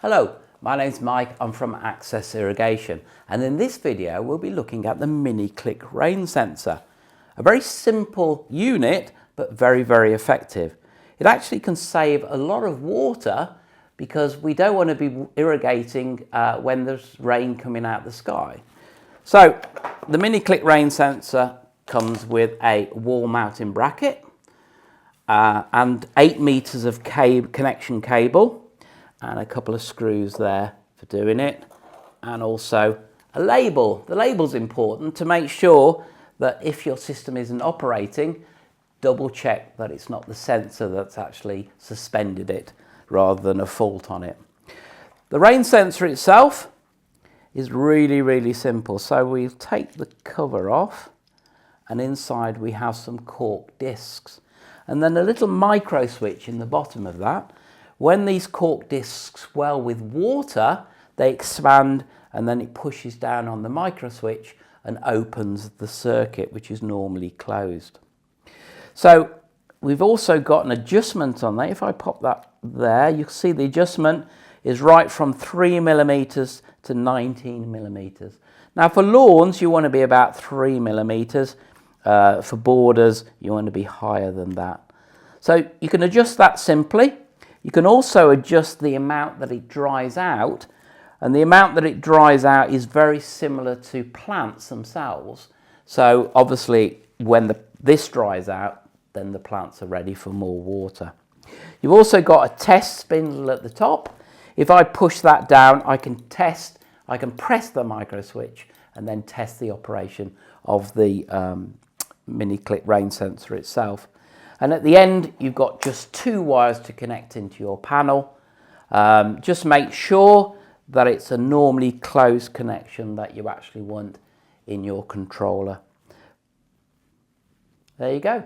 Hello, my name's Mike, I'm from Access Irrigation, and in this video we'll be looking at the Mini-clik rain sensor. A very simple unit, but very effective. It actually can save a lot of water because we don't want to be irrigating when there's rain coming out the sky. So the Mini-clik rain sensor comes with a wall mounting bracket and 8 meters of connection cable, and a couple of screws there for doing it, and also a label. The label's important to make sure that if your system isn't operating, double check that it's not the sensor that's actually suspended it rather than a fault on it. The rain sensor itself is really simple. So we'll take the cover off, and inside we have some cork discs and then a little micro switch in the bottom of that. When these cork discs swell with water, they expand and then it pushes down on the micro switch and opens the circuit, which is normally closed. So we've also got an adjustment on there. If I pop that there, you'll see the adjustment is right from 3 millimeters to 19 millimeters. Now for lawns, you want to be about 3 millimeters. For borders, you want to be higher than that. So you can adjust that simply. You can also adjust the amount that it dries out, and the amount that it dries out is very similar to plants themselves. So obviously when this dries out, then the plants are ready for more water. You've also got a test spindle at the top. If I push that down, I can press the micro switch and then test the operation of the Mini-clik rain sensor itself. And at the end, you've got just 2 wires to connect into your panel. Just make sure that it's a normally closed connection that you actually want in your controller. There you go.